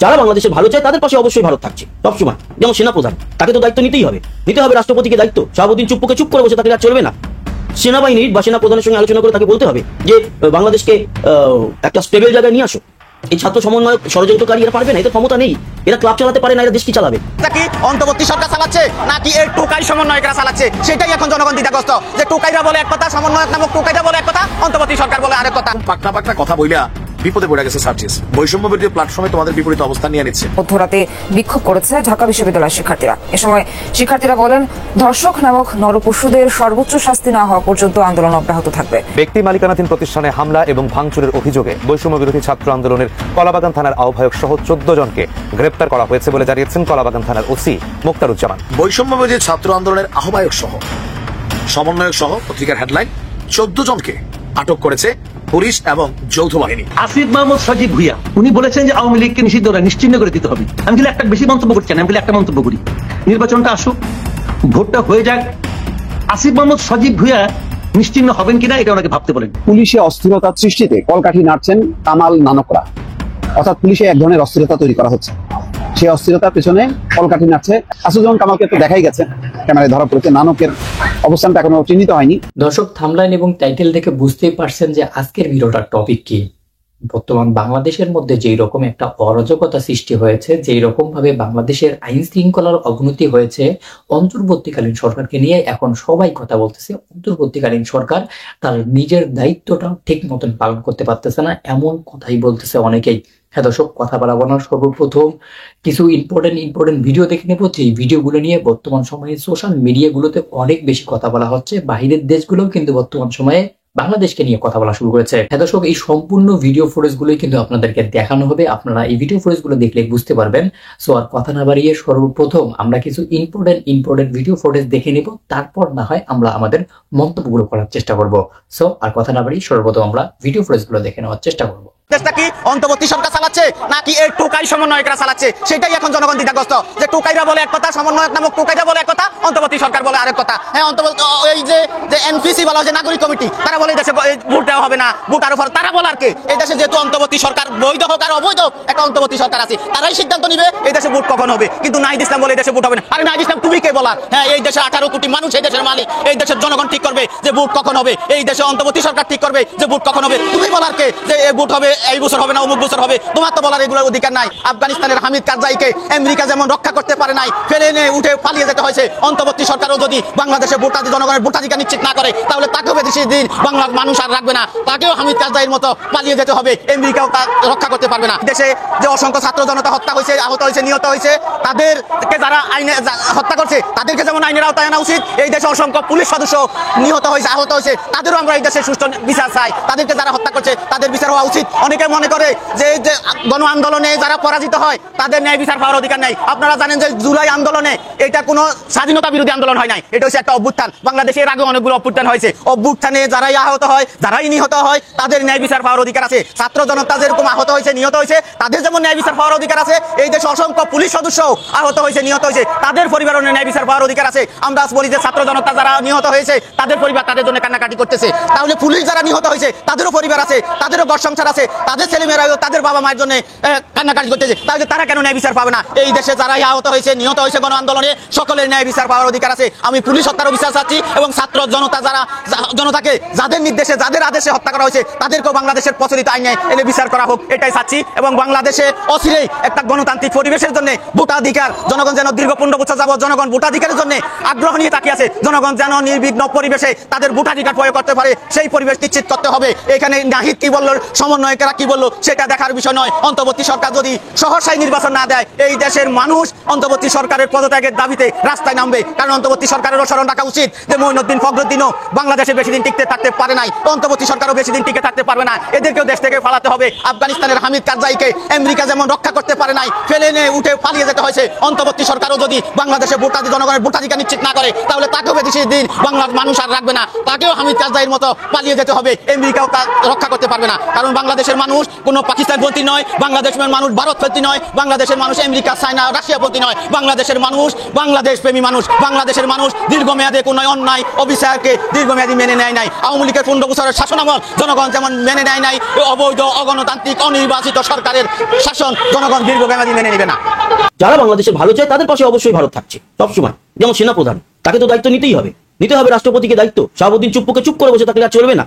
যারা বাংলাদেশের ভালো চায় তাদের পাশে অবশ্যই ভারত থাকছে সবসময়। যেমন সেনাপ্রধান, তাকে তো দায়িত্ব নিতেই হবে, রাষ্ট্রপতিকে দায়িত্ব। শাহাবুদ্দিন চুপ করে বসে থাকলে আর চলবে না। সেনাবাহিনীর বা সেনাপ্রধানের সঙ্গে আলোচনা করে তাকে বলতে হবে যে বাংলাদেশকে একটা স্টেবল জায়গায় নিয়ে আসো। এই ছাত্র সমন্বয়ক ষড়যন্ত্রকারী এরা পারবে না, এদের ক্ষমতা নেই, এরা ক্লাব চালাতে পারে না, এরা দেশ কি চালাবে? নাকি অন্তর্বর্তী সরকার চালাচ্ছে নাকি এর টোকাই সমন্বয়করা চালাচ্ছে, সেটাই এখন জনগণ দ্বিধাগ্রস্ত। যে টোকাইরা বলে এক কথা, সমন্বয়ক নামক টোকাইরা বলে এক কথা, অন্তর্বর্তী সরকার বলে আরেক কথা। পাকনা কথা বইলা বিপদে পড়ে গেছে সার্জিস। বৈষম্য বিরোধী প্ল্যাটফর্মে তোমাদের বিপরীত অবস্থান নিয়ে নিচ্ছে। মধ্যরাতে বিক্ষোভ করেছে ঢাকা বিশ্ববিদ্যালয়ের শিক্ষার্থীরা। এ সময় শিক্ষার্থীরা বলেন, ধর্ষক নামক নরপশুদের সর্বোচ্চ শাস্তি না হওয়া পর্যন্ত আন্দোলন অব্যাহত থাকবে। ব্যক্তি মালিকানাধীন প্রতিষ্ঠানে হামলা এবং ভাঙচুরের অভিযোগে বৈষম্য বিরোধী ছাত্র আন্দোলনের কলাবাগান থানার আহ্বায়ক সহ 14 জনকে গ্রেপ্তার করা হয়েছে বলে জানিয়েছেন কলাবাগান থানার ওসি মোক্তারুজ্জামান। বৈষম্য বিরোধী ছাত্র আন্দোলনের আহ্বায়ক সহ সমন্বয়ক সহ পত্রিকার হেডলাইন 14 জনকে আটক করেছে পুলিশ এবং যৌথ বাহিনী। আসিফ মাহমুদ সজীব ভুইয়া উনি বলেছেন যে আওয়ামী লীগকে নিশ্চিহ্ন করে দিতে হবে। আমি খালি একটা বেশি মন্তব্য করছি না, আমি খালি একটা মন্তব্য করি, নির্বাচনটা আসুক, ভোটটা হয়ে যাক, আসিফ মাহমুদ সজীব ভুইয়া নিশ্চিহ্ন হবেন কিনা এটা ওনাকে ভাবতে বলেন। পুলিশে অস্থিরতার সৃষ্টিতে কলকাঠি নাড়ছেন কামাল নানকরা, অর্থাৎ পুলিশে এক ধরনের অস্থিরতা তৈরি করা হচ্ছে। সেই অস্থিরতার পেছনে কলকাঠি নাড়ছে। আসুজ্জামান কামালকে তো দেখাই গেছে, ক্যামেরায় ধরা পড়েছে, নানকের অবস্থানটা এখনো চিহ্নিত হয়নি। দর্শক, থাম্বনেইল এবং টাইটেল দেখে বুঝতেই পারছেন যে আজকের ভিডিওটার টপিক কি। বর্তমান বাংলাদেশের মধ্যে যেই রকম একটা অরাজকতা সৃষ্টি হয়েছে, যেই রকম ভাবে বাংলাদেশের আইন শৃঙ্খলার অবনতি হয়েছে, অন্তর্বর্তীকালীন সরকারকে নিয়ে এখন সবাই কথা বলতেছে। অন্তর্বর্তীকালীন সরকার তার নিজের দায়িত্বটা ঠিক মতন পালন করতে পারতেছে না, এমন কথাই বলতেছে অনেকেই। হ্যাঁ দর্শক, কথা বলাবো না, সর্বপ্রথম কিছু ইম্পর্টেন্ট ভিডিও দেখে নেবো, যে ভিডিওগুলো নিয়ে বর্তমান সময়ে সোশ্যাল মিডিয়াগুলোতে অনেক বেশি কথা বলা হচ্ছে। বাহিরের দেশগুলোও কিন্তু বর্তমান সময়ে বাংলাদেশকে নিয়ে কথা বলা শুরু করেছে। হ্যাঁ দর্শক, এই সম্পূর্ণ ভিডিও ফুটেজ গুলোই কিন্তু আপনাদেরকে দেখানো হবে, আপনারা এই ভিডিও ফুটেজ গুলো দেখলে বুঝতে পারবেন। সো আর কথা না বাড়িয়ে সর্বপ্রথম আমরা কিছু ইম্পর্টেন্ট ভিডিও ফুটেজ দেখে নিব, তারপর না হয় আমরা আমাদের মন্তব্যগুলো করার চেষ্টা করব। সো আর কথা না বাড়িয়ে সর্বপ্রথম আমরা ভিডিও ফুটেজ গুলো দেখে নেওয়ার চেষ্টা করব। দেশটা কি অন্তর্বর্তী সরকার চালাচ্ছে নাকি এর টোকাই সমন্বয়করা চালাচ্ছে, সেটাই এখন জনগণ দ্বিধাগ্রস্ত। যে টোকাইরা বলে এক কথা, সমন্বয়ক নামক টোকাইরা বলে এক কথা, অন্তর্বর্তী সরকার বলে আরেক কথা। হ্যাঁ, এই যে এনপিসি বলা যে নাগরিক কমিটি, তারা বলে দেশে ভোট দেওয়া হবে না, ভোট আরো তারা বলার কে? এই দেশে যেহেতু অন্তর্বর্তী সরকার বৈধ হোক আর অবৈধ একটা অন্তর্বর্তী সরকার আছে, তারাই সিদ্ধান্ত নিবে এই দেশে ভোট কখন হবে। কিন্তু নাহিদ ইসলাম বলে এই দেশে ভোট হবে না। আরে নাহিদ ইসলাম তুমি কে বলার? হ্যাঁ, এই দেশে 18 কোটি মানুষ, এই দেশের মালিক, এই দেশের জনগণ ঠিক করবে যে ভোট কখন হবে। এই দেশে অন্তর্বর্তী সরকার ঠিক করবে যে ভোট কখন হবে। তুমি বলার কে যে এই ভোট হবে, এই বছর হবে না, অমুক বছর হবে? তোমার তো বলার এগুলোর অধিকার নাই। আফগানিস্তানের হামিদ কারজাইকে আমেরিকা যেমন রক্ষা করতে পারে নাই, ফেলে এনে উঠে পালিয়ে যেতে হয়েছে, অন্তর্বর্তী সরকারও যদি বাংলাদেশে জনগণের ভোটাধিকার নিশ্চিত না করে, তাহলে তাকেও বেশি দিন বাংলার মানুষ আর রাখবে না, তাকেও হামিদ কারজাইয়ের মতো পালিয়ে যেতে হবে। আমেরিকাও তা রক্ষা করতে পারবে না। দেশে যে অসংখ্য ছাত্র জনতা হত্যা হয়েছে, আহত হয়েছে, নিহত হয়েছে, তাদেরকে যারা আইনে হত্যা করছে তাদেরকে যেমন আইনের আওতায় আনা উচিত। এই দেশে অসংখ্য পুলিশ সদস্য নিহত হয়েছে, আহত হয়েছে, তাদেরও আমরা এই দেশে সুষ্ঠু বিচার চাই। তাদেরকে যারা হত্যা করছে তাদের বিচার হওয়া উচিত। অনেকে মনে করে যে গণ আন্দোলনে যারা পরাজিত হয় তাদের ন্যায় বিচার পাওয়ার অধিকার নাই। আপনারা জানেন যে জুলাই আন্দোলনে এটা কোনো স্বাধীনতা বিরোধী আন্দোলন হয় নাই, এটা হচ্ছে একটা অভ্যুত্থান। বাংলাদেশের আগে অনেকগুলো অভ্যুত্থান হয়েছে, অভ্যুত্থানে যারাই আহত হয়, যারাই নিহত হয়, তাদের ন্যায় বিচার পাওয়ার অধিকার আছে। ছাত্র জনতা যেরকম আহত হয়েছে, নিহত হয়েছে, তাদের যেমন ন্যায় বিচার পাওয়ার অধিকার আছে, এই দেশে অসংখ্য পুলিশ সদস্য আহত হয়েছে, নিহত হয়েছে, তাদের পরিবারের ন্যায় বিচার পাওয়ার অধিকার আছে। আমরা বলি যে ছাত্র জনতা যারা নিহত হয়েছে তাদের পরিবার তাদের জন্য কান্নাকাটি করতেছে, তাহলে পুলিশ যারা নিহত হয়েছে তাদেরও পরিবার আছে, তাদেরও ঘর সংসার আছে, তাদের ছেলেমেয়েরাও তাদের বাবা মায়ের জন্য কান্নাকাটি করতেছে, তাহলে তারা কেন ন্যায় বিচার পাবে না? এই দেশে যারাই আহত হয়েছে, নিহত হয়েছে গণ আন্দোলনে, সকলের ন্যায় বিচার পাওয়ার অধিকার আছে। আমি পুলিশ হত্যারও বিচার চাচ্ছি এবং ছাত্র জনতা জনতাকে যাদের নির্দেশে, যাদের আদেশে হত্যা করা হয়েছে তাদেরকেও বাংলাদেশের প্রচলিত আইনে এনে বিচার করা হোক, এটাই চাচ্ছি। এবং বাংলাদেশে অচিরেই একটা গণতান্ত্রিক পরিবেশের জন্য ভোটাধিকার, জনগণ যেন দীর্ঘ 15 বছর যাবত জনগণ ভোটাধিকারের জন্য আগ্রহ নিয়ে তাকিয়ে আছে, জনগণ যেন নির্বিঘ্ন পরিবেশে তাদের ভোটাধিকার প্রয়োগ করতে পারে, সেই পরিবেশ নিশ্চিত করতে হবে। এখানে নাহিদ কি বললো, সমন্বয়কেরা কি বললো, সেটা দেখার বিষয় নয়। অন্তর্বর্তী সরকার যদি সহসাই নির্বাচন না দেয়, এই দেশের মানুষ অন্তর্বর্তী সরকারের পদত্যাগের দাবিতে রাস্তায় নামবে। কারণ অন্তর্বর্তী সরকারেরও স্মরণ রাখা উচিত যে মঈনুদ্দিন ফখরুদ্দিনও বাংলাদেশে বেশি দিন টিকতে থাকতে পারে নাই, অন্তর্বর্তী সরকারও বেশি দিন টিকে থাকতে পারবে না, এদেরকেও দেশ থেকে ফালাতে হবে। আফগানিস্তানের হামিদ কারজাইকে আমেরিকা যেমন রক্ষা করতে পারে নাই, ফেলে এনে উঠে পালিয়ে যেতে হয়েছে, অন্তর্বর্তী সরকারও যদি বাংলাদেশে জনগণের ভোটাধিকার নিশ্চিত না করে, তাহলে তাকেও বেশি দিন বাংলার মানুষ আর রাখবে না, তাকেও হামিদ কারজাইয়ের মতো পালিয়ে যেতে হবে। আমেরিকাও তা রক্ষা করতে পারবে না, কারণ বাংলাদেশের বাংলাদেশের মানুষ কোনো পাকিস্তানপন্থী নয়, বাংলাদেশের মানুষ ভারতপন্থী নয়, বাংলাদেশের মানুষ আমেরিকা চায়না রাশিয়াপন্থী নয়, বাংলাদেশের মানুষ বাংলাদেশ প্রেমী মানুষ। বাংলাদেশের মানুষ দীর্ঘমেয়াদে কোনো অন্যায় অবিচারকে দীর্ঘমেয়াদী মেনে নেয় নাই। আওয়ামী লীগের 15 বছরের শাসনামল জনগণ যেমন মেনে নেয় নাই, অবৈধ অগণতান্ত্রিক অনির্বাচিত সরকারের শাসন জনগণ দীর্ঘমেয়াদী মেনে নেবে না। যারা বাংলাদেশের ভালো চায় তাদের পাশে অবশ্যই ভারত থাকছে সবসময়। যেমন সেনাপ্রধান, তাকে তো দায়িত্ব নিতেই হবে, নিতে হবে রাষ্ট্রপতিকে দায়িত্ব। শাহাবুদ্দিন চুপ করে বসে থাকলে আর চলবে না।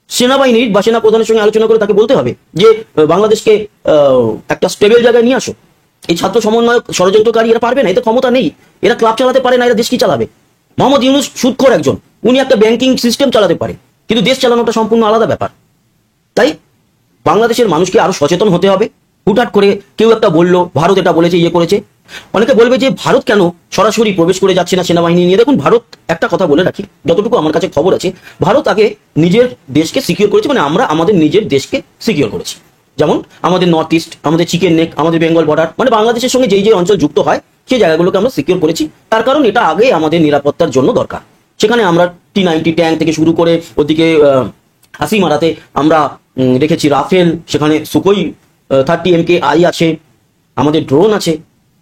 সেনাবাহিনীর বা সেনা প্রধানের সঙ্গে আলোচনা করে তাকে বলতে হবে যে বাংলাদেশকে একটা স্টেবল জায়গায় নিয়ে আসো। এই ছাত্র সমন্বয়ক ষড়যন্ত্রকারী এরা পারবে না, এতে ক্ষমতা নেই, এরা ক্লাব চালাতে পারে না, এরা দেশ কি চালাবে? মোহাম্মদ ইউনূস সুদখোর একজন, উনি একটা ব্যাংকিং সিস্টেম চালাতে পারে, কিন্তু দেশ চালানোটা সম্পূর্ণ আলাদা ব্যাপার। তাই বাংলাদেশের মানুষকে আরো সচেতন হতে হবে। হুটহাট করে কেউ একটা বললো ভারত এটা বলেছে ইয়ে করেছে, অনেকে বলবে যে ভারত কেন সরাসরি প্রবেশ করে যাচ্ছে না সেনাবাহিনী নিয়ে। দেখুন, ভারত একটা কথা বলে রাখি, যতটুকু আমার কাছে খবর আছে, ভারত আগে নিজের দেশকে সিকিউর করেছে, মানে আমরা আমাদের নিজের দেশকে সিকিউর করেছি। যেমন আমাদের নর্থ ইস্ট, আমাদের চিকেন নেক, আমাদের বেঙ্গল বর্ডার, মানে বাংলাদেশের সঙ্গে যেই যে অঞ্চল যুক্ত হয় সেই জায়গাগুলোকে আমরা সিকিউর করেছি। তার কারণ এটা আগে আমাদের নিরাপত্তার জন্য দরকার। সেখানে আমরা T-90 ট্যাঙ্ক থেকে শুরু করে ওদিকে হাসিমারাতে আমরা রেখেছি রাফেল, সেখানে সুকোই 30 MKI আছে, আমাদের ড্রোন আছে,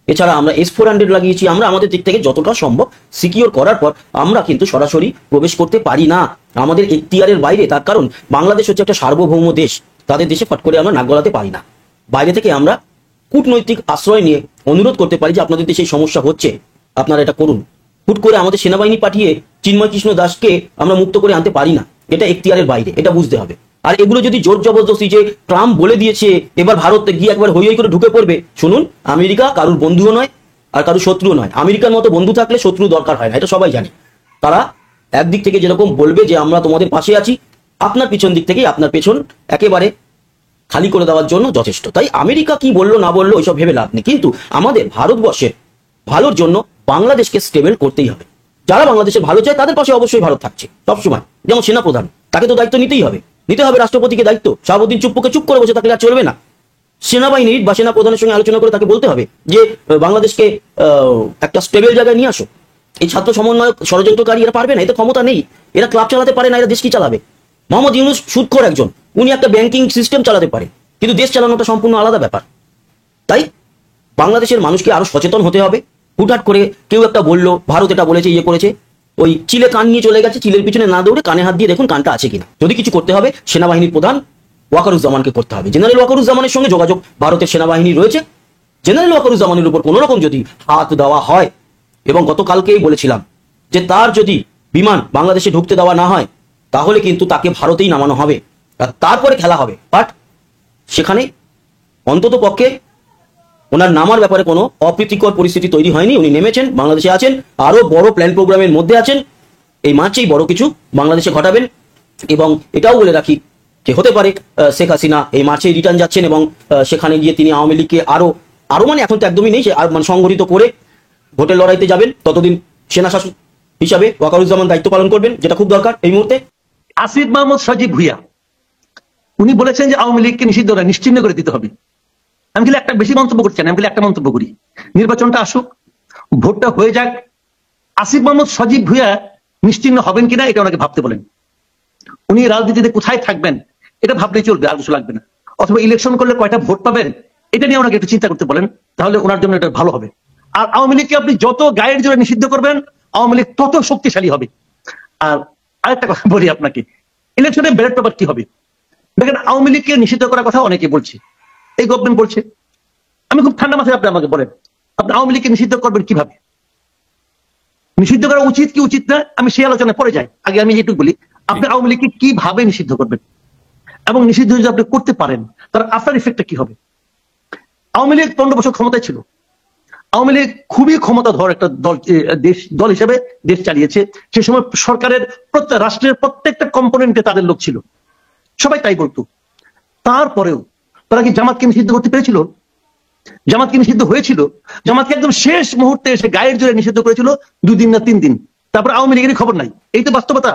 এছাড়া আমরা S-400 লাগিয়েছি। আমরা আমাদের দিক থেকে যতটা সম্ভব সিকিউর করার পর আমরা কিন্তু সরাসরি প্রবেশ করতে পারি না, আমাদের এখতিয়ারের বাইরে। তার কারণ বাংলাদেশ হচ্ছে একটা সার্বভৌম দেশ, তাদের দেশে ফট করে আমরা নাক গলাতে পারি না। বাইরে থেকে আমরা কূটনৈতিক আশ্রয় নিয়ে অনুরোধ করতে পারি যে আপনাদের দেশে এই সমস্যা হচ্ছে, আপনারা এটা করুন। হুট করে আমাদের সেনাবাহিনী পাঠিয়ে চিন্ময় কৃষ্ণ দাসকে আমরা মুক্ত করে আনতে পারি না, এটা এখতিয়ারের বাইরে, এটা বুঝতে হবে। আর এগুলো যদি জোর জবরদস্তি, যে ট্রাম্প বলে দিয়েছে এবার ভারত গিয়ে একবার হই করে ঢুকে পড়বে, শুনুন, আমেরিকা কারুর বন্ধুও নয় আর কারুর শত্রুও নয়। আমেরিকার মতো বন্ধু থাকলে শত্রু দরকার হয় না, এটা সবাই জানে। তারা একদিক থেকে যেরকম বলবে যে আমরা তোমাদের পাশে আছি, আপনার পিছন দিক থেকেই আপনার পেছন একেবারে খালি করে দেওয়ার জন্য যথেষ্ট। তাই আমেরিকা কি বললো না বললো ওইসব ভেবে লাভ নেই, কিন্তু আমাদের ভারতবর্ষের ভালোর জন্য বাংলাদেশকে স্টেবল করতেই হবে। যারা বাংলাদেশের ভালো চায় তাদের পাশে অবশ্যই ভারত থাকছে সবসময়। যেমন সেনাপ্রধান, তাকে তো দায়িত্ব নিতেই হবে, নিতে হবে রাষ্ট্রপতিকে দায়িত্ব। শাহাবুদ্দিন চুপ করে বসে থাকলে আর চলবে না। সেনাবাহিনীর বা সেনা প্রধানের সঙ্গে আলোচনা করে তাকে বলতে হবে যে বাংলাদেশকে একটা স্টেবল জায়গায় নিয়ে আসো। এই ছাত্র সমন্বয়ক ষড়যন্ত্রকারী এরা পারবে না, এতে ক্ষমতা নেই, এরা ক্লাব চালাতে পারে না, এরা দেশ কি চালাবে? মোহাম্মদ ইউনূস সুদখোর একজন, উনি একটা ব্যাংকিং সিস্টেম চালাতে পারে, কিন্তু দেশ চালানোটা সম্পূর্ণ আলাদা ব্যাপার। তাই বাংলাদেশের মানুষকে আরো সচেতন হতে হবে। হুটহাট করে কেউ একটা বললো ভারত এটা বলেছে ইয়ে করেছে, ওই চিলে কান নিয়ে চলে গেছে, চিলের পিছনে না দৌড়ে কানে হাত দিয়ে দেখুন কানটা আছে কিনা। যদি কিছু করতে হবে সেনাবাহিনীর প্রধান ওয়াকারুজ্জামানকে করতে হবে। জেনারেল ওয়াকারুজ্জামানের সঙ্গে যোগাযোগ ভারতের সেনাবাহিনী রয়েছে। জেনারেল ওয়াকারুজ্জামানের উপর কোনো রকম যদি হাত দেওয়া হয়, এবং গতকালকেই বলেছিলাম যে তার যদি বিমান বাংলাদেশে ঢুকতে দেওয়া না হয় তাহলে কিন্তু তাকে ভারতেই নামানো হবে, আর তারপরে খেলা হবে। বাট সেখানে অন্তত পক্ষে ওনার নামার ব্যাপারে কোনো অপ্রীতিকর পরিস্থিতি তৈরি হয়নি, উনি নেমেছেন, বাংলাদেশে আছেন, আরো বড় প্ল্যান প্রোগ্রামের মধ্যে আছেন, এই মার্চেই বড় কিছু বাংলাদেশে ঘটাবেন। এবং এটাও বলে রাখি যে হতে পারে শেখ হাসিনা এই মার্চেই রিটার্ন যাচ্ছেন, এবং সেখানে গিয়ে তিনি আওয়ামী লীগকে আরো মানে এখন তো একদমই নেই, সে মানে সংগঠিত করে ভোটের লড়াইতে যাবেন। ততদিন সেনা শাসক হিসাবে ওয়াকারুজ্জামান দায়িত্ব পালন করবেন, যেটা খুব দরকার এই মুহূর্তে। আসিফ মাহমুদ সজীব ভুইয়া উনি বলেছেন যে আওয়ামী লীগকে নিষিদ্ধ নিশ্চিহ্ন করে দিতে হবে। আমি খালি একটা বেশি মন্তব্য করছি না, আমি খালি একটা মন্তব্য করি, নির্বাচনটা আসুক, ভোটটা হয়ে যাক, আসিফ মাহমুদ সজীব ভুইয়া নিশ্চিহ্ন হবেন কিনা এটা ওনাকে ভাবতে বলেন। উনি রাজনীতিতে কোথায় থাকবেন এটা ভাবলেই চলবে, আর কিছু লাগবে না। অথবা ইলেকশন করলে কয়টা ভোট পাবেন এটা নিয়ে ওনাকে একটু চিন্তা করতে বলেন, তাহলে ওনার জন্য এটা ভালো হবে। আর আওয়ামী লীগকে আপনি যত গায়ের জোরে নিষিদ্ধ করবেন আওয়ামী লীগ তত শক্তিশালী হবে। আর আরেকটা কথা বলি আপনাকে, ইলেকশনে ব্যালট পেপার কি হবে? দেখেন, আওয়ামী লীগকে নিষিদ্ধ করার কথা অনেকে বলছে, এই গভর্নমেন্ট বলছে। আমি খুব ঠান্ডা মাথায় আপনি আমাকে বলেন, আপনি আওয়ামী লীগকে নিষিদ্ধ করবেন কিভাবে? নিষিদ্ধ করা উচিত কি উচিত না আমি সেই আলোচনায় পরে যাই। আগে আমি যেটুকু বলি, আপনি আওয়ামী লীগকে কিভাবে নিষিদ্ধ করবেন, এবং নিষিদ্ধ যদি আপনি করতে পারেন তার আফটার ইফেক্টটা কি হবে? আওয়ামী লীগ 15 বছর ক্ষমতায় ছিল, আওয়ামী লীগ খুবই ক্ষমতাধর একটা দল হিসেবে দেশ চালিয়েছে। সে সময় সরকারের রাষ্ট্রের প্রত্যেকটা কম্পোনেন্টে তাদের লোক ছিল, সবাই তাই বলতো। তারপরেও তারা কি জামাতকে নিষিদ্ধ করতে পেরেছিল? জামাতকে নিষিদ্ধ হয়েছিল, জামাতকে একদম শেষ মুহূর্তে এসে গায়ের জোরে নিষিদ্ধ করেছিল 2 দিন না 3 দিন, তারপর আওয়ামী লীগের খবর নাই। এই তো বাস্তবতা।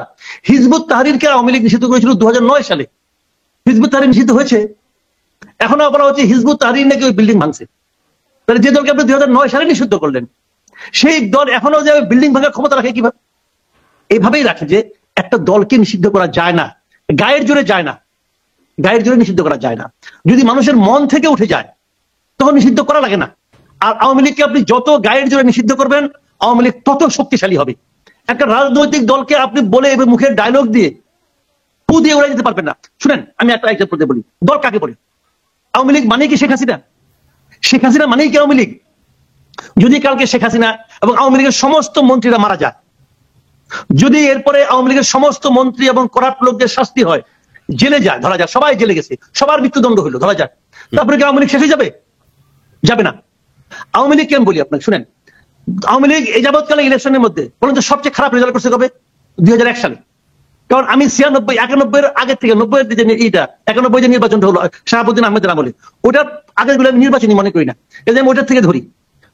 হিজবুত তাহরিরকে আওয়ামী লীগ নিষিদ্ধ করেছিল 2009 সালে, হিজবুত তাহরির নিষিদ্ধ হয়েছে। এখনো বলা হচ্ছে হিজবুত তাহরির নাকি ওই বিল্ডিং ভাঙছে। তাহলে যে দলকে আপনি 2009 সালে নিষিদ্ধ করলেন, সেই দল এখনো যে বিল্ডিং ভাঙার ক্ষমতা রাখে কিভাবে? এইভাবেই রাখে যে একটা দলকে নিষিদ্ধ করা যায় না, গায়ের জোরে যায় না। গায়ের জোরে নিষিদ্ধ করা যায় না। যদি মানুষের মন থেকে উঠে যায় তখন নিষিদ্ধ করা লাগে না। আর আওয়ামী লীগকে আপনি যত গায়ের জোরে নিষিদ্ধ করবেন আওয়ামী লীগ তত শক্তিশালী হবে। একটা রাজনৈতিক দলকে আপনি বলে এবং মুখের ডায়লগ দিয়ে পু দিয়ে উড়াই দিতে পারবেন না। শুনেন, আমি একটা এক্সাম্পল দিয়ে বলি, দল কাকে বলে? আওয়ামী লীগ মানেই কি শেখ হাসিনা? শেখ হাসিনা মানেই কি আওয়ামী লীগ? যদি কালকে শেখ হাসিনা এবং আওয়ামী লীগের সমস্ত মন্ত্রীরা মারা যায়, যদি এরপরে আওয়ামী লীগের সমস্ত মন্ত্রী এবং করাপ্ট লোকদের শাস্তি হয়, জেলে যায়, ধরা যাক সবাই জেলে গেছে, সবার মৃত্যুদণ্ড হইলো, ধরা যাক, তারপরে কি আওয়ামী লীগ শেষ হয়ে যাবে? যাবে না। আওয়ামী লীগ কেন বলি আপনাকে, শুনেন, আওয়ামী লীগ এই যাবৎকালে ইলেকশনের মধ্যে বলেন তো সবচেয়ে খারাপ রেজাল্ট করছে কবে? 2001 সালে। কারণ আমি 96, 91 আগের থেকে 90 যে এইটা 91 যে নির্বাচনটা হলো শাহাবুদ্দিন আহমেদের আমলে, ওটার আগের গুলো আমি নির্বাচনই মনে করি না, এই যে আমি ওটার থেকে ধরি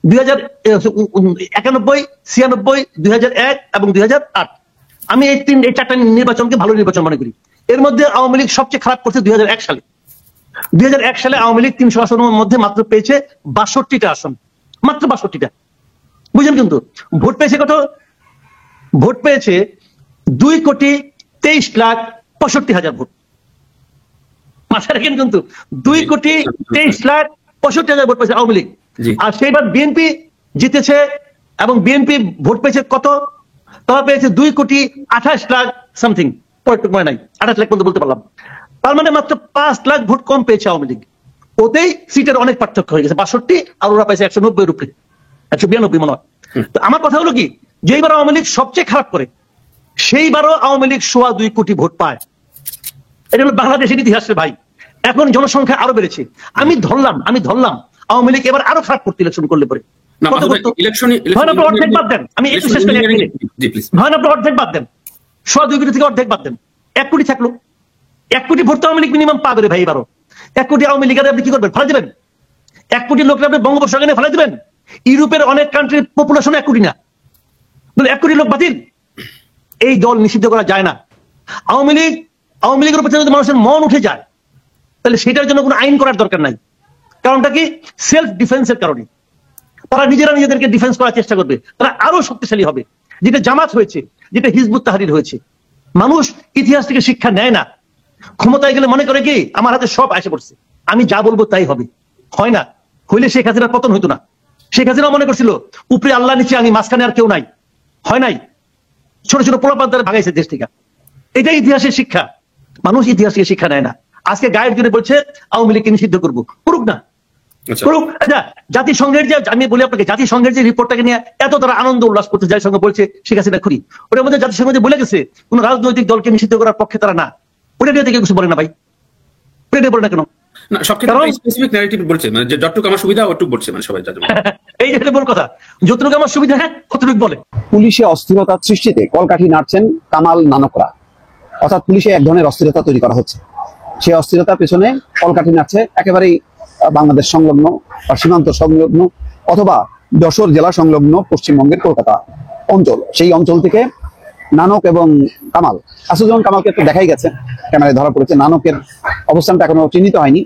2091, 96, 2001 এবং 2008, আমি এই চারটা নির্বাচনকে ভালো নির্বাচন মনে করি। এর মধ্যে আওয়ামী লীগ সবচেয়ে খারাপ করছে 2001 সালে। 2001 সালে আওয়ামী লীগ 300 আসনের মধ্যে মাত্র পেয়েছে 62টা আসন, মাত্র 62টা। বুঝলেন? কিন্তু ভোট পেয়েছে কত? ভোট পেয়েছে 2,23,65,000 ভোট। মাথায় রাখেন কিন্তু 2,23,65,000 ভোট পেয়েছে আওয়ামী লীগ। আর সেইবার বিএনপি জিতেছে এবং বিএনপি ভোট পেয়েছে কত? তারা পেয়েছে 2,28,00,000 সামথিং, পয়েন্ট নাই, 28 লাখ পর্যন্ত বলতে পারলাম। তার মানে মাত্র 5 লাখ ভোট কম পেয়েছে আওয়ামী লীগ। ওতেই সিটের অনেক পার্থক্য হয়ে গেছে, 62 আর ওরা পাইছে 190 উপরে, 192 মনে হয়। তো আমার কথা হলো কি, যেইবার আওয়ামী লীগ সবচেয়ে খারাপ করে সেইবারও আওয়ামী লীগ 2.25 কোটি ভোট পায়। এটা হলো বাংলাদেশের ইতিহাসের ভাই। এখন জনসংখ্যা আরো বেড়েছে। আমি ধরলাম আওয়ামী লীগ এবার আরো খারাপ করতে ইলেকশন করলে পরে অর্ধেক বাদ দেন, আমি একটু শেষ করি, অর্ধেক বাদ দেন, 2.25 কোটি থেকে অর্ধেক বাদ দেন, 1 কোটি থাকলো। 1 কোটি ভোট তো আওয়ামী লীগ মিনিমাম পাবে রে ভাই এবারও। 1 কোটি আওয়ামী লীগের আপনি কি করবেন? ফেলে দেবেন? 1 কোটি লোকরা আপনি বঙ্গোপসাগরে ফেলে দেবেন? ইউরোপের অনেক কান্ট্রির পপুলেশন 1 কোটি না, 1 কোটি লোক বাতিল। এই দল নিষিদ্ধ করা যায় না। আওয়ামী লীগের উপর যদি মানুষের মন উঠে যায় তাহলে সেটার জন্য কোনো আইন করার দরকার নাই। কারণটা কি? সেলফ ডিফেন্সের কারণে তারা নিজেদেরকে ডিফেন্স করার চেষ্টা করবে, তারা আরো শক্তিশালী হবে। যেটা জামাত হয়েছে, যেটা হিজবুত তাহরির হয়েছে। মানুষ ইতিহাস থেকে শিক্ষা নেয় না, ক্ষমতায় গেলে মনে করে কি আমার হাতে সব এসে পড়ছে, আমি যা বলবো তাই হবে। হয় না, হইলে শেখ হাসিনার পতন হইতো না। শেখ হাসিনা মনে করছিল উপরে আল্লাহ, নিচে আমি, মাঝখানে আর কেউ নাই। হয় নাই, ছোট ছোট পোলাপান দ্বারা ভাগাইছে দেশ থেকে। এটাই ইতিহাসের শিক্ষা। মানুষ ইতিহাস থেকে শিক্ষা নেয় না। আজকে গায়ের জন্য বলছে আওয়ামী লীগকে নিষিদ্ধ করবো, করুক না, করুক। আচ্ছা, জাতিসংঘের যে, আমি বলি আপনাকে, জাতিসংঘের যে রিপোর্টটাকে নিয়ে এত তারা আনন্দ উল্লাস করতে, যার সঙ্গে বলছে শেখ হাসিনা খুনি, ওটার মধ্যে জাতিসংঘ যে বলে গেছে কোন রাজনৈতিক দলকে নিষিদ্ধ করার পক্ষে তারা না, ওটা নিয়ে থেকে কিছু বলে না ভাই, ওটা নিয়ে বলে না কেন? এই যে বল কথা, যতটুকু আমার সুবিধা, হ্যাঁ কতটুকু বলে। পুলিশে অস্থিরতা সৃষ্টিতে কলকাঠি নাড়ছেন কামাল নানকরা, অর্থাৎ পুলিশে এক ধরনের অস্থিরতা তৈরি করা হচ্ছে। সেই অস্থিরতার পেছনে কলকাঠি নাড়ছে একেবারেই বাংলাদেশ সংলগ্ন বা সীমান্ত সংলগ্ন অথবা যশোর জেলা সংলগ্ন পশ্চিমবঙ্গের কলকাতা অঞ্চল। সেই অঞ্চল থেকে নানক এবং কামাল, আসুজ্জামান কামালকে তো দেখাই গেছে, ক্যামেরায় ধরা পড়েছে। নানকের অবস্থানটা এখনো চিহ্নিত হয়নি,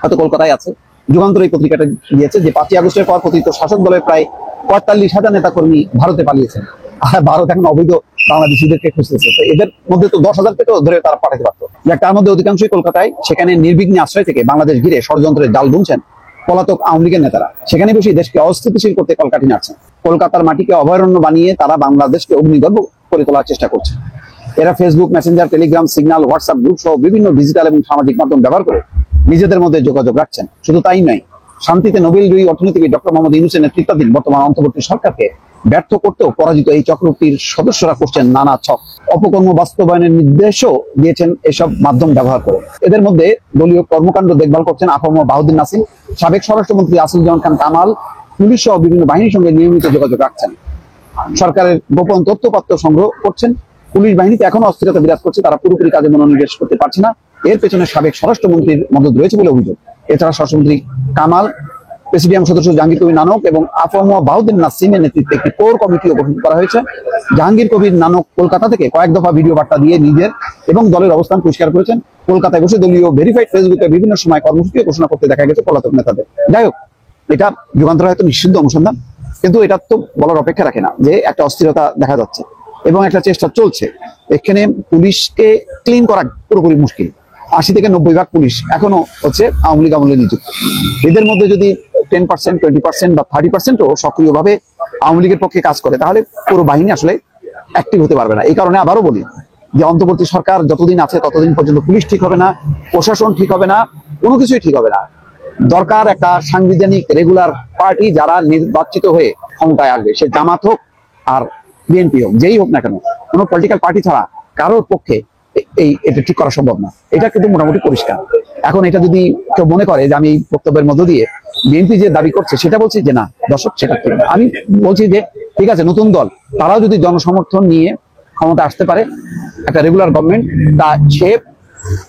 হয়তো কলকাতায় আছে। যুগান্তর এই পত্রিকাটা দিয়েছে যে 5ই আগস্টের পর কথিত শাসক দলের প্রায় 45,000 নেতাকর্মী ভারতে পালিয়েছেন, আর ভারত এখন অবৈধ বাংলাদেশিদেরকে খুঁজতেছে। তো এদের মধ্যে তো 10,000-কেও ধরে তারা পাঠাতে পারতো। তার মধ্যে অধিকাংশই কলকাতায়, সেখানে নির্বিঘ্নে আশ্রয় থেকে বাংলাদেশ ঘিরে ষড়যন্ত্রের জাল বুনছেন পলাতক আওয়ামী লীগের নেতারা। সেখানে বসে দেশকে অস্থিতিশীল করতে কলকাঠি নাড়ছেন। কলকাতার মাটিকে অভয়ারণ্য বানিয়ে তারা বাংলাদেশকে অগ্নিগর্ভ করে তোলার চেষ্টা করছে। এরা Facebook, Messenger, Telegram, signal, WhatsApp group সহ বিভিন্ন ডিজিটাল এবং সামাজিক মাধ্যম ব্যবহার করে নিজেদের মধ্যে যোগাযোগ রাখছেন। শুধু তাই নয়, শান্তিতে নোবেলজয়ী অর্থনীতিবিদ ডক্টর মোহাম্মদ ইউনূসের নেতৃত্বাধীন বর্তমান অন্তর্বর্তী সরকারকে ব্যর্থ করতেও পরাজিত এই চক্রটির সদস্যরা করছেন নানা ছক, অপকর্ম বাস্তবায়নের নির্দেশও দিয়েছেন এসব মাধ্যম ব্যবহার করে। এদের মধ্যে দলীয় কর্মকাণ্ড দেখভাল করছেন আফম বাহাউদ্দিন নাসিম, সাবেক স্বরাষ্ট্রমন্ত্রী আসিফুজ্জামান খান কামাল, পুলিশ সহ বিভিন্ন বাহিনীর সঙ্গে নিয়মিত যোগাযোগ রাখছেন, সরকারের গোপন তথ্যপত্র সংগ্রহ করছেন। পুলিশ বাহিনীতে এখনো অস্থিরতা বিরাজ করছে, তারা পুরোপুরি কাজে মনোনিবেশ করতে পারছে না। এর পেছনে সাবেক স্বরাষ্ট্রমন্ত্রীর মদত রয়েছে বলে অভিযোগ। এছাড়া স্বরাষ্ট্রমন্ত্রী কামাল, প্রেসিডিয়াম সদস্য জাহাঙ্গীর কবির নানক এবং আফম বাহাউদ্দিন নাসিমের নেতৃত্বে একটি কোর কমিটিও গঠন করা হয়েছে। জাহাঙ্গীর কবির নানক কলকাতা থেকে কয়েক দফা ভিডিও বার্তা দিয়ে নিজের এবং দলের অবস্থান পরিষ্কার করেছেন। কলকাতায় বসে দলীয় ভেরিফাইড ফেসবুকে বিভিন্ন সময় কর্মসূচি ঘোষণা করতে দেখা গেছে পলাতক নেতাদের। যাই হোক, এটা যুগান্তর হয়তো নিষিদ্ধ অনুসন্ধান, কিন্তু এটা তো বলার অপেক্ষা রাখে না যে একটা অস্থিরতা দেখা যাচ্ছে এবং একটা চেষ্টা চলছে। এখানে পুলিশকে ক্লিন করা পুরোপুরি মুশকিল, 80 থেকে 90% পুলিশ এখনো হচ্ছে আওয়ামী লীগ আমলে নিযুক্ত। এদের মধ্যে যদি 10%, 20% বা 30%ও সক্রিয়ভাবে আওয়ামী লীগের পক্ষে কাজ করে, তাহলে পুরো বাহিনী আসলে অ্যাক্টিভ হতে পারবে না। এই কারণে আবারও বলি যে অন্তর্বর্তী সরকার যতদিন আছে ততদিন পর্যন্ত পুলিশ ঠিক হবে না, প্রশাসন ঠিক হবে না, কোনো কিছুই ঠিক হবে না। দরকার একটা সাংবিধানিক রেগুলার পার্টি যারা নির্বাচিত হয়ে ক্ষমতায় আসবে, সে জামাত হোক আর বিএনপি হোক, যেই হোক না কেন, কোনো পলিটিক্যাল পার্টি ছাড়া কারোর পক্ষে এটা ঠিক করা সম্ভব না। এটা কিন্তু মোটামুটি পরিষ্কার। এখন এটা যদি কেউ মনে করে যে আমি এই বক্তব্যের মধ্য দিয়ে বিএনপি যে দাবি করছে সেটা বলছি যে না দর্শক, সেটা ঠিক না। আমি বলছি যে ঠিক আছে, নতুন দল তারাও যদি জনসমর্থন নিয়ে ক্ষমতা আসতে পারে, একটা রেগুলার গভর্নমেন্ট, তা সে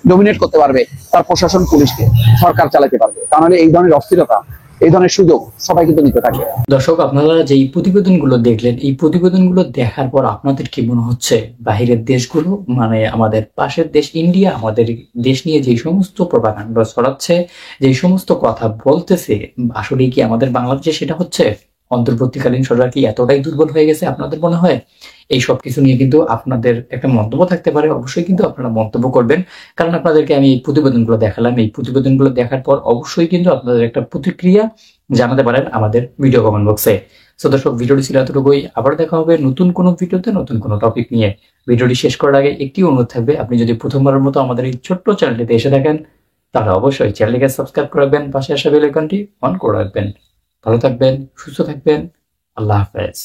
ডমিনেট করতে পারবে তার প্রশাসন, পুলিশকে, সরকার চালাতে পারবে। তাহলে এই ধরনের অস্থিরতা, এই ধরনের সুযোগ সবাই কিন্তু নিতে থাকবে। দর্শক, আপনারা যে এই প্রতিবেদনগুলো দেখলেন, এই প্রতিবেদনগুলো দেখার পর আপনাদের কি মনে হচ্ছে? বাহিরের দেশগুলো, মানে আমাদের পাশের দেশ ইন্ডিয়া, আমাদের দেশ নিয়ে যে সমস্ত প্রপাগান্ডা ছড়াচ্ছে, যে সমস্ত কথা বলতেছে, আসলে কি আমাদের বাংলাদেশে সেটা হচ্ছে? অন্তর্বর্তীকালীন সরকার কি এতটাই দুর্বল হয়ে গেছে আপনাদের মনে হয়? এই সব কিছু নিয়ে কিন্তু আপনাদের একটা মন্তব্য থাকতে পারে, অবশ্যই কিন্তু আপনারা মন্তব্য করবেন। কারণ আপনাদেরকে আমি এই প্রতিবেদনগুলো দেখালাম, এই প্রতিবেদনগুলো দেখার পর অবশ্যই কিন্তু আপনাদের একটা প্রতিক্রিয়া জানাতে পারেন আমাদের ভিডিও কমেন্ট বক্সে। সো দর্শক, ভিডিওটি ছিল এতটুকুই। আবার দেখা হবে নতুন কোনো ভিডিওতে, নতুন কোনো টপিক নিয়ে। ভিডিওটি শেষ করার আগে একটি অনুরোধ থাকবে, আপনি যদি প্রথমবারের মতো আমাদের এই ছোট্ট চ্যানেলটিতে এসে থাকেন, তাহলে অবশ্যই চ্যানেলটিকে সাবস্ক্রাইব করে রাখবেন, পাশে আসা বেল আইকনটি অন করে রাখবেন। ভালো থাকবেন, সুস্থ থাকবেন, আল্লাহ হাফেজ।